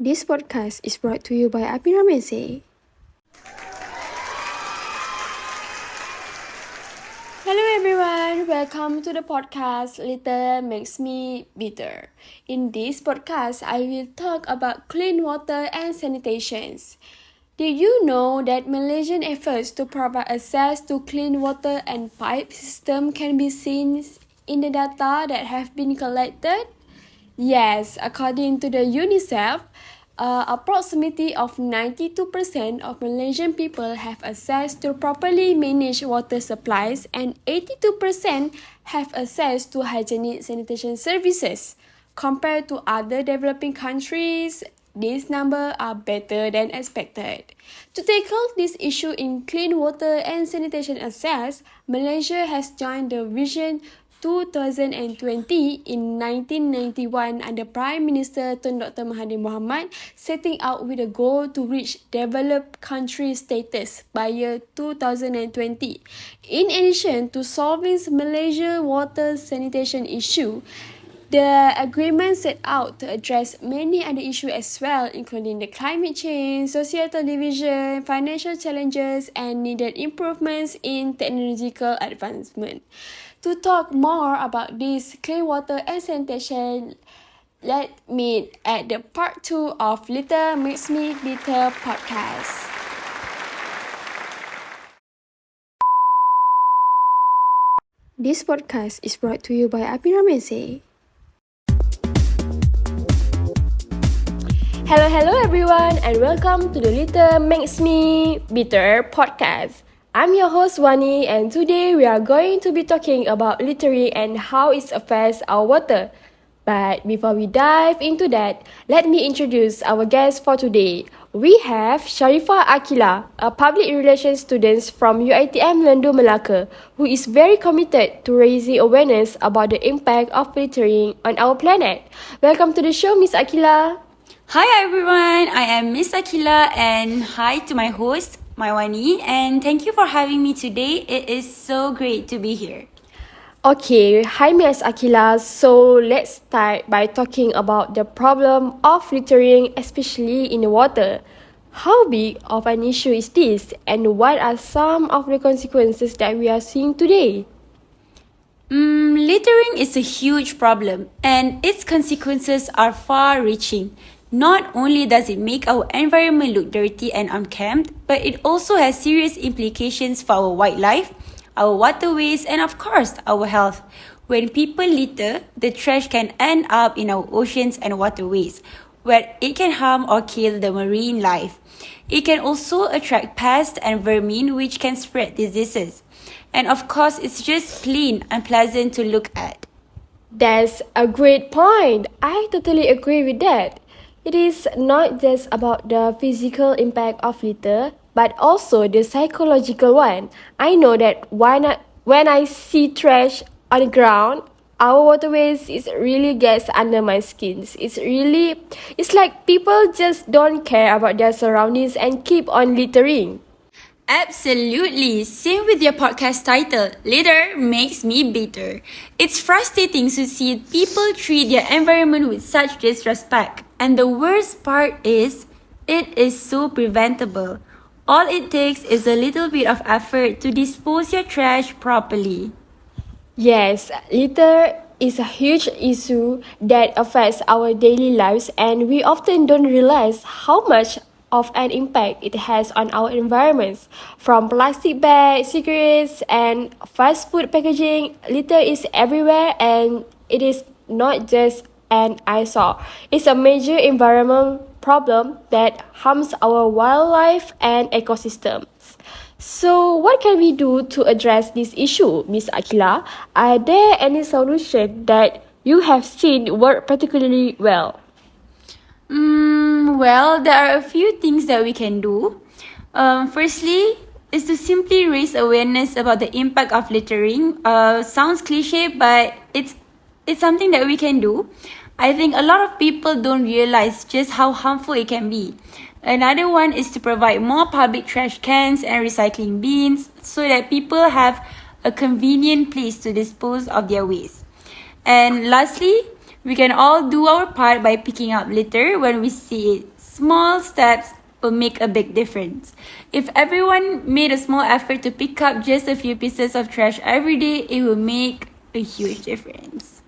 This podcast is brought to you by Api Ramese. Hello everyone, welcome to the podcast Litter Makes Me Bitter. In this podcast, I will talk about clean water and sanitation. Did you know that Malaysian efforts to provide access to clean water and pipe system can be seen in the data that have been collected? Yes, according to the UNICEF, approximately of 92% of Malaysian people have access to properly managed water supplies and 82% have access to hygienic sanitation services. Compared to other developing countries, these numbers are better than expected. To tackle this issue in clean water and sanitation access, Malaysia has joined the Vision 2020 in 1991 under Prime Minister Tun Dr. Mahathir Mohamad, setting out with a goal to reach developed country status by year 2020. In addition to solving Malaysia's water sanitation issue, the agreement set out to address many other issues as well, including the climate change, societal division, financial challenges, and needed improvements in technological advancement. To talk more about this clean water and sanitation, let's meet at the part 2 of Litter Makes Me Bitter podcast. This podcast is brought to you by Api Ramese. Hello everyone and welcome to the Litter Makes Me Bitter podcast. I'm your host Wani and today we are going to be talking about littering and how it affects our water. But before we dive into that, let me introduce our guest for today. We have Sharifah Akila, a public relations student from UiTM Lendu Melaka, who is very committed to raising awareness about the impact of littering on our planet. Welcome to the show, Miss Akila. Hi everyone, I am Miss Akila and hi to my host, Maiwani, and thank you for having me today. It is so great to be here. Okay, hi Miss Akila. So let's start by talking about the problem of littering, especially in the water. How big of an issue is this and what are some of the consequences that we are seeing today? Littering is a huge problem and its consequences are far-reaching. Not only does it make our environment look dirty and unkempt, but it also has serious implications for our wildlife, our waterways, and of course, our health. When people litter, the trash can end up in our oceans and waterways, where it can harm or kill the marine life. It can also attract pests and vermin, which can spread diseases. And of course, it's just plain unpleasant to look at. That's a great point. I totally agree with that. It is not just about the physical impact of litter, but also the psychological one. I know that when I see trash on the ground, our waterways, it really gets under my skin. It's like people just don't care about their surroundings and keep on littering. Absolutely. Same with your podcast title, Litter Makes Me Bitter. It's frustrating to see people treat their environment with such disrespect. And the worst part is, it is so preventable. All it takes is a little bit of effort to dispose your trash properly. Yes, litter is a huge issue that affects our daily lives and we often don't realize how much of an impact it has on our environments. From plastic bags, cigarettes, and fast food packaging, litter is everywhere and it is not just an eyesore. It's a major environmental problem that harms our wildlife and ecosystems. So, what can we do to address this issue, Miss Akila? Are there any solutions that you have seen work particularly well? Well, there are a few things that we can do. Firstly, is to simply raise awareness about the impact of littering. Sounds cliche, but it's something that we can do. I think a lot of people don't realize just how harmful it can be. Another one is to provide more public trash cans and recycling bins so that people have a convenient place to dispose of their waste. And lastly, we can all do our part by picking up litter when we see it. Small steps will make a big difference. If everyone made a small effort to pick up just a few pieces of trash every day, it will make a huge difference.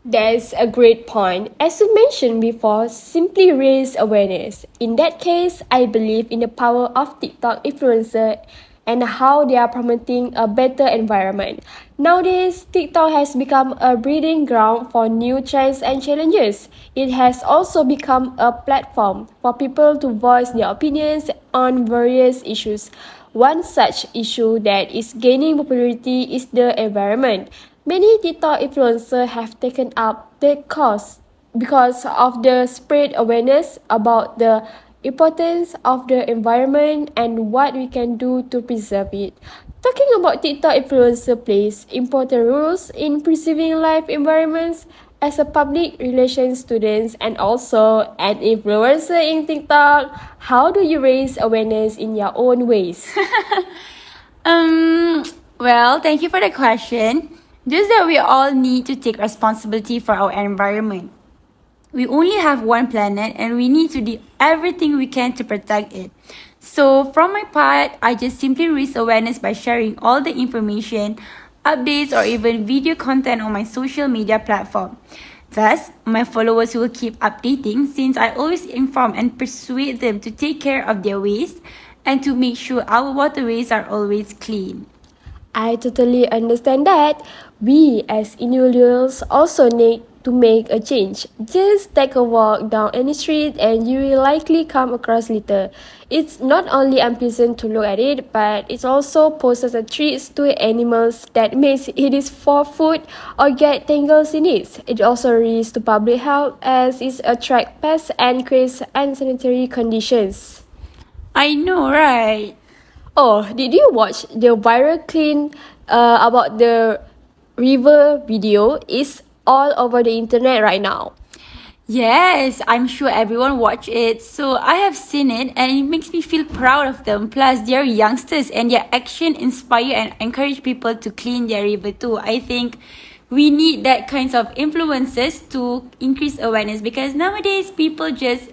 That's a great point. As you mentioned before, simply raise awareness. In that case, I believe in the power of TikTok influencer and how they are promoting a better environment. Nowadays, TikTok has become a breeding ground for new trends and challenges. It has also become a platform for people to voice their opinions on various issues. One such issue that is gaining popularity is the environment. Many TikTok influencers have taken up the cause because of the spread awareness about the importance of the environment and what we can do to preserve it. Talking about TikTok influencer plays important roles in preserving life environments as a public relations student and also an influencer in TikTok. How do you raise awareness in your own ways? Well, thank you for the question. Just that we all need to take responsibility for our environment. We only have one planet and we need to do everything we can to protect it. So, from my part, I just simply raise awareness by sharing all the information, updates, or even video content on my social media platform. Thus, my followers will keep updating since I always inform and persuade them to take care of their waste and to make sure our waterways are always clean. I totally understand that. We as individuals also need to make a change. Just take a walk down any street and you will likely come across litter. It's not only unpleasant to look at it, but it also poses a threat to animals that makes it is for food or get tangled in it. It also risks to public health as it attracts pests and creates unsanitary conditions. I know, right? Oh, did you watch the viral clean about the river video? It's all over the internet right now. Yes, I'm sure everyone watched it. So I have seen it and it makes me feel proud of them. Plus, they're youngsters and their action inspire and encourage people to clean their river too. I think we need that kinds of influences to increase awareness because nowadays people just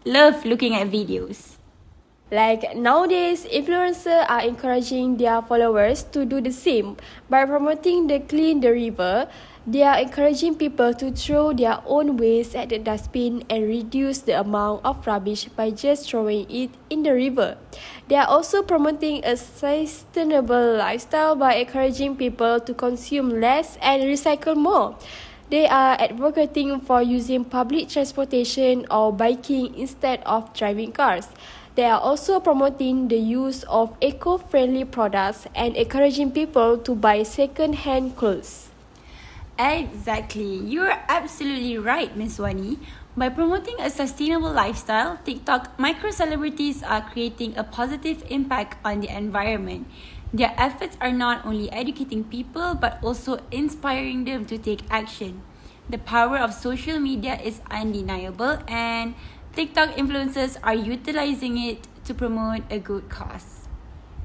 love looking at videos. Like nowadays, influencers are encouraging their followers to do the same. By promoting the clean the river, they are encouraging people to throw their own waste at the dustbin and reduce the amount of rubbish by just throwing it in the river. They are also promoting a sustainable lifestyle by encouraging people to consume less and recycle more. They are advocating for using public transportation or biking instead of driving cars. They are also promoting the use of eco-friendly products and encouraging people to buy second-hand clothes. Exactly. You're absolutely right, Miss Wani. By promoting a sustainable lifestyle, TikTok micro-celebrities are creating a positive impact on the environment. Their efforts are not only educating people but also inspiring them to take action. The power of social media is undeniable and TikTok influencers are utilizing it to promote a good cause.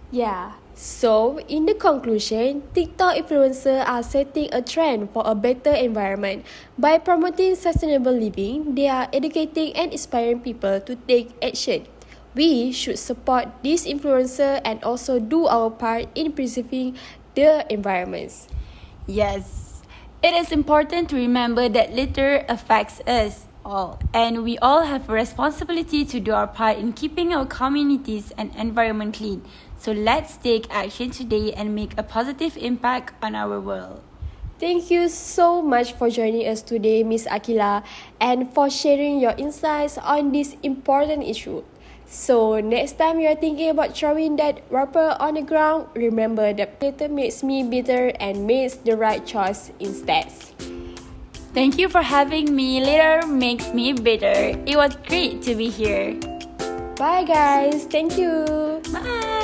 Yeah, so in the conclusion, TikTok influencers are setting a trend for a better environment. By promoting sustainable living, they are educating and inspiring people to take action. We should support these influencers and also do our part in preserving the environments. Yes, it is important to remember that litter affects us all, and we all have a responsibility to do our part in keeping our communities and environment clean. So let's take action today and make a positive impact on our world. Thank you so much for joining us today, Miss Akila, and for sharing your insights on this important issue. So next time you're thinking about throwing that wrapper on the ground, remember that litter makes me bitter and makes the right choice instead. Thank you for having me. Litter makes me bitter. It was great to be here. Bye guys, thank you. Bye.